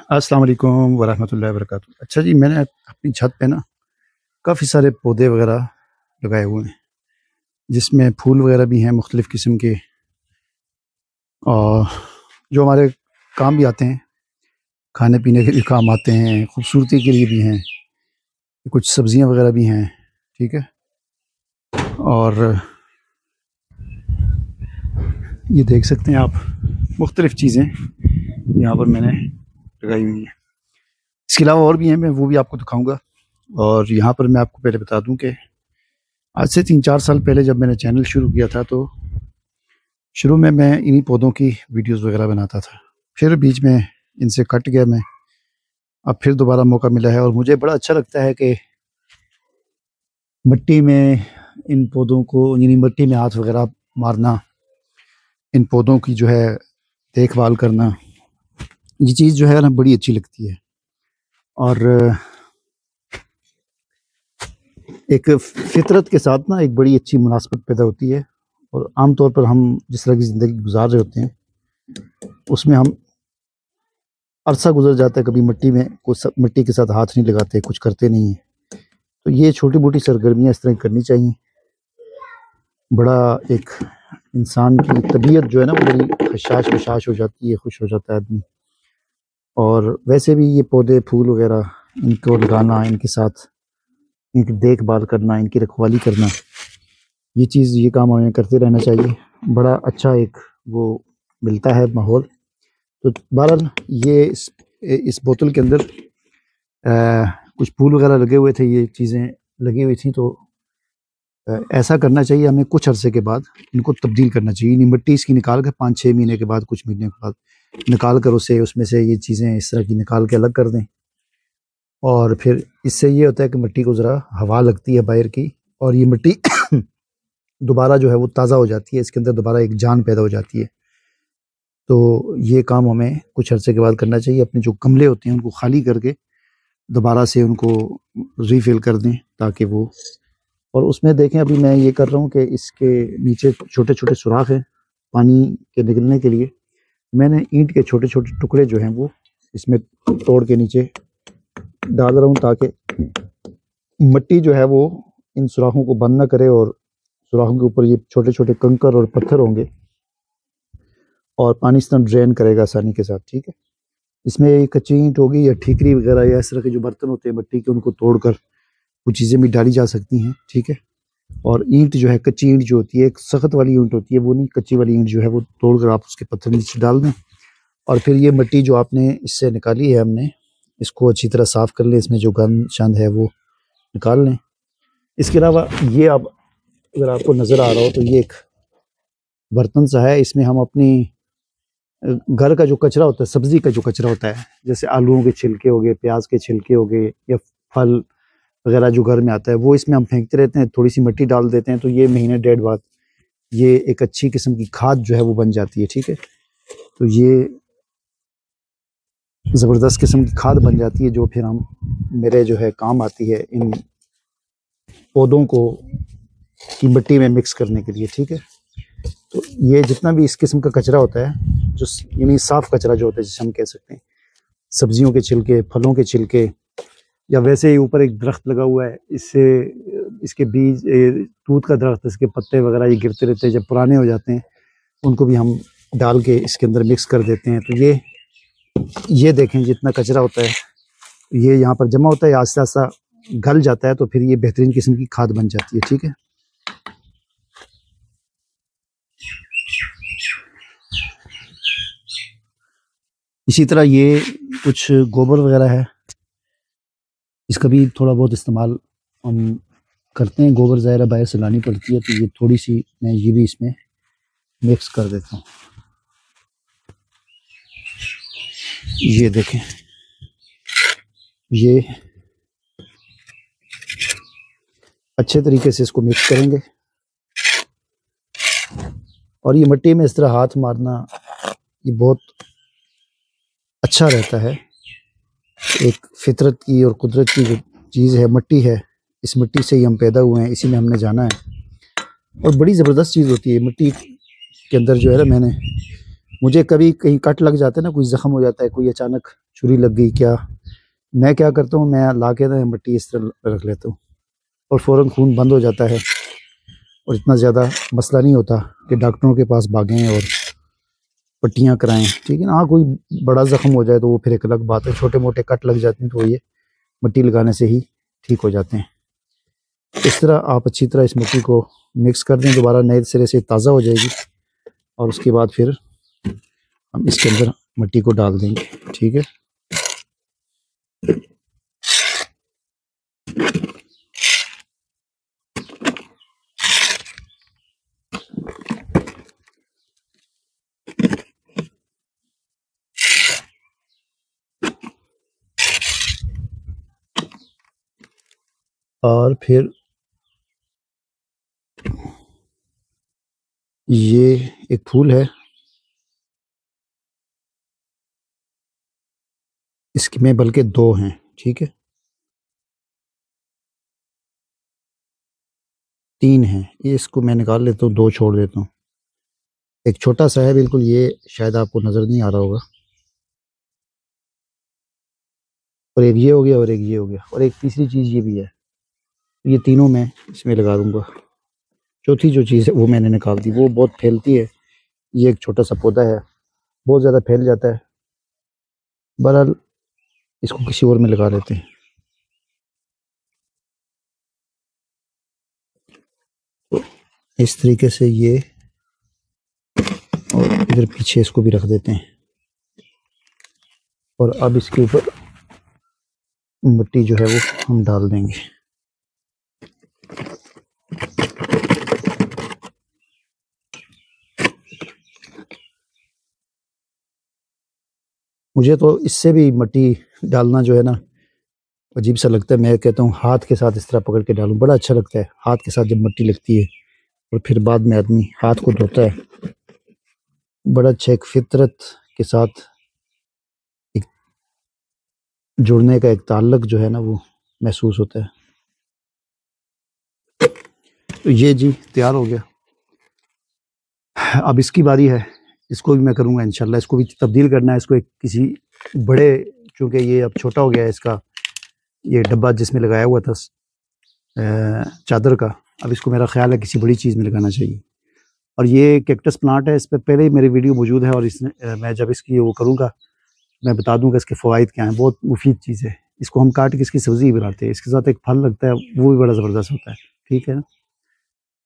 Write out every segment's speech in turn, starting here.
अस्सलाम वालेकुम वरहमतुल्लाहि वबरकातुहू। अच्छा जी, मैंने अपनी छत पे ना काफ़ी सारे पौधे वगैरह लगाए हुए हैं, जिसमें फूल वगैरह भी हैं मुख्तलिफ़ किस्म के, और जो हमारे काम भी आते हैं, खाने पीने के लिए काम आते हैं, खूबसूरती के लिए भी हैं, कुछ सब्ज़ियाँ वगैरह भी हैं। ठीक है। और ये देख सकते हैं आप, मुख्तलिफ़ चीज़ें यहाँ पर मैंने लगाई हुई हैं। इसके अलावा और भी हैं, मैं वो भी आपको दिखाऊंगा। और यहाँ पर मैं आपको पहले बता दूं कि आज से 3-4 साल पहले जब मैंने चैनल शुरू किया था, तो शुरू में मैं इन्हीं पौधों की वीडियोस वगैरह बनाता था। फिर बीच में इनसे कट गया मैं। अब फिर दोबारा मौका मिला है और मुझे बड़ा अच्छा लगता है कि मिट्टी में इन पौधों को, यानी मिट्टी में हाथ वगैरह मारना, इन पौधों की जो है देखभाल करना, ये चीज़ जो है ना बड़ी अच्छी लगती है। और एक फितरत के साथ ना एक बड़ी अच्छी मुनासबत पैदा होती है। और आम तौर पर हम जिस तरह की ज़िंदगी गुजार रहे होते हैं, उसमें हम अरसा गुजर जाता है, कभी मिट्टी में कुछ मिट्टी के साथ हाथ नहीं लगाते, कुछ करते नहीं हैं। तो ये छोटी मोटी सरगर्मियाँ इस तरह करनी चाहिए। बड़ा एक इंसान की तबीयत जो है ना वो बड़ी हशाश वशाश हो जाती है, खुश हो जाता है आदमी। और वैसे भी ये पौधे फूल वगैरह इनको लगाना, इनके साथ इनकी देखभाल करना, इनकी रखवाली करना, ये काम हमें करते रहना चाहिए। बड़ा अच्छा एक वो मिलता है माहौल। तो बहरहाल ये इस बोतल के अंदर कुछ फूल वगैरह लगे हुए थे, ये चीज़ें लगी हुई थी। तो ऐसा करना चाहिए हमें, कुछ अरसे के बाद इनको तब्दील करना चाहिए। मिट्टी इसकी निकाल कर 5-6 महीने के बाद, कुछ महीने के बाद निकाल कर उसमें से ये चीज़ें इस तरह की निकाल के अलग कर दें। और फिर इससे ये होता है कि मिट्टी को ज़रा हवा लगती है बाहर की, और ये मिट्टी दोबारा जो है वो ताज़ा हो जाती है, इसके अंदर दोबारा एक जान पैदा हो जाती है। तो ये काम हमें कुछ अरसे के बाद करना चाहिए। अपने जो गमले होते हैं उनको खाली करके दोबारा से उनको रीफिल कर दें, ताकि वो, और उसमें देखें अभी मैं ये कर रहा हूँ कि इसके नीचे छोटे छोटे सुराख हैं पानी के निकलने के लिए। मैंने ईंट के छोटे छोटे टुकड़े जो हैं वो इसमें तोड़ के नीचे डाल रहा हूँ, ताकि मिट्टी जो है वो इन सुराखों को बंद ना करे, और सुराखों के ऊपर ये छोटे छोटे कंकर और पत्थर होंगे और पानी इस तरह ड्रेन करेगा आसानी के साथ। ठीक है। इसमें कच्ची ईंट होगी या ठीकरी वगैरह या इस तरह के जो बर्तन होते हैं मिट्टी के, उनको तोड़कर कुछ चीज़ें भी डाली जा सकती हैं। ठीक है। और ईंट जो है, कच्ची ईंट जो होती है, एक सख्त वाली ईंट होती है, वो नहीं, कच्ची वाली ईंट जो है वो तोड़कर आप उसके पत्थर नीचे डाल दें। और फिर ये मिट्टी जो आपने इससे निकाली है, हमने इसको अच्छी तरह साफ़ कर लें, इसमें जो गंद शंद है वो निकाल लें। इसके अलावा ये अब अगर आपको नज़र आ रहा हो तो ये एक बर्तन सा है, इसमें हम अपनी घर का जो कचरा होता है, सब्ज़ी का जो कचरा होता है, जैसे आलूओं के छिलके हो गए, प्याज के छिलके हो गए, या फल वगैरह जो घर में आता है, वो इसमें हम फेंकते रहते हैं। थोड़ी सी मिट्टी डाल देते हैं, तो ये महीने डेढ़ बाद ये एक अच्छी किस्म की खाद जो है वो बन जाती है। ठीक है। तो ये ज़बरदस्त किस्म की खाद बन जाती है, जो फिर हम मेरे जो है काम आती है इन पौधों को की मिट्टी में मिक्स करने के लिए। ठीक है। तो ये जितना भी इस किस्म का कचरा होता है, जो यानी साफ़ कचरा जो होता है, जिसे हम कह सकते हैं, सब्जियों के छिलके, फलों के छिलके, या वैसे ही ऊपर एक दरख्त लगा हुआ है, इससे इसके बीज, तूत का दरख्त, इसके पत्ते वगैरह ये गिरते रहते हैं, जब पुराने हो जाते हैं उनको भी हम डाल के इसके अंदर मिक्स कर देते हैं। तो ये देखें, जितना कचरा होता है ये यहाँ पर जमा होता है, आस्ता आस्ता गल जाता है, तो फिर ये बेहतरीन किस्म की खाद बन जाती है। ठीक है। इसी तरह ये कुछ गोबर वगैरह है, इसका भी थोड़ा बहुत इस्तेमाल हम करते हैं। गोबर ज़ाहिर बाहर से लानी पड़ती है, तो ये थोड़ी सी मैं ये भी इसमें मिक्स कर देता हूँ। ये देखें, ये अच्छे तरीके से इसको मिक्स करेंगे, और ये मिट्टी में इस तरह हाथ मारना ये बहुत अच्छा रहता है। एक फितरत की और कुदरत की जो चीज़ है, मिट्टी है, इस मिट्टी से ही हम पैदा हुए हैं, इसी में हमने जाना है। और बड़ी ज़बरदस्त चीज़ होती है मिट्टी के अंदर जो है ना, मुझे कभी कहीं कट लग जाता है ना, कोई ज़ख्म हो जाता है, कोई अचानक छुरी लग गई क्या। मैं क्या करता हूँ, मैं ला के ना मिट्टी इस तरह रख लेता हूँ और फ़ौरन खून बंद हो जाता है और इतना ज़्यादा मसला नहीं होता कि डॉक्टरों के पास भागें और पट्टियाँ कराएं। ठीक है ना। हाँ, कोई बड़ा ज़ख्म हो जाए तो वो फिर एक अलग बात है, छोटे मोटे कट लग जाते हैं तो ये मिट्टी लगाने से ही ठीक हो जाते हैं। इस तरह आप अच्छी तरह इस मिट्टी को मिक्स कर दें, दोबारा नए सिरे से ताज़ा हो जाएगी और उसके बाद फिर हम इसके अंदर मिट्टी को डाल देंगे। ठीक है। और फिर ये एक फूल है, इसकी में बल्कि 2 हैं। ठीक है, 3 हैं, ये इसको मैं निकाल लेता हूँ, 2 छोड़ देता हूँ। एक छोटा सा है बिल्कुल, ये शायद आपको नज़र नहीं आ रहा होगा। और एक ये हो गया और एक ये हो गया और एक तीसरी चीज़ ये भी है। ये तीनों मैं इसमें लगा दूंगा। चौथी जो चीज़ है वो मैंने निकाल दी, वो बहुत फैलती है। ये एक छोटा सा पौधा है, बहुत ज़्यादा फैल जाता है। बहरहाल इसको किसी और में लगा लेते हैं। तो इस तरीके से ये, और इधर पीछे इसको भी रख देते हैं। और अब इसके ऊपर मिट्टी जो है वो हम डाल देंगे। मुझे तो इससे भी मिट्टी डालना जो है ना अजीब सा लगता है। मैं कहता हूँ हाथ के साथ इस तरह पकड़ के डालूं, बड़ा अच्छा लगता है हाथ के साथ जब मिट्टी लगती है और फिर बाद में आदमी हाथ को धोता है। बड़ा अच्छा एक फितरत के साथ एक जुड़ने का एक ताल्लुक जो है ना वो महसूस होता है। तो ये जी तैयार हो गया। अब इसकी बारी है, इसको भी मैं करूँगा इंशाल्लाह। इसको भी तब्दील करना है, इसको एक किसी बड़े, चूँकि ये अब छोटा हो गया है इसका ये डब्बा जिसमें लगाया हुआ था चादर का, अब इसको मेरा ख्याल है किसी बड़ी चीज़ में लगाना चाहिए। और ये कैक्टस प्लांट है, इस पर पहले ही मेरी वीडियो मौजूद है और इसमें मैं जब इसकी वो करूँगा मैं बता दूंगा इसके फ़वाइद क्या हैं। बहुत मुफीद चीज़ है, इसको हम काट के इसकी सब्ज़ी बनाते हैं, इसके साथ एक फल लगता है वो भी बड़ा ज़बरदस्त होता है। ठीक है ना।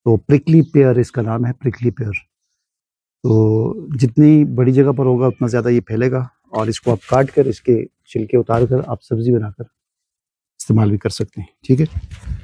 तो प्रिकली पेयर इसका नाम है, प्रिकली पेयर। तो जितनी बड़ी जगह पर होगा उतना ज़्यादा ये फैलेगा और इसको आप काट कर इसके छिलके उतार कर आप सब्ज़ी बनाकर इस्तेमाल भी कर सकते हैं। ठीक है।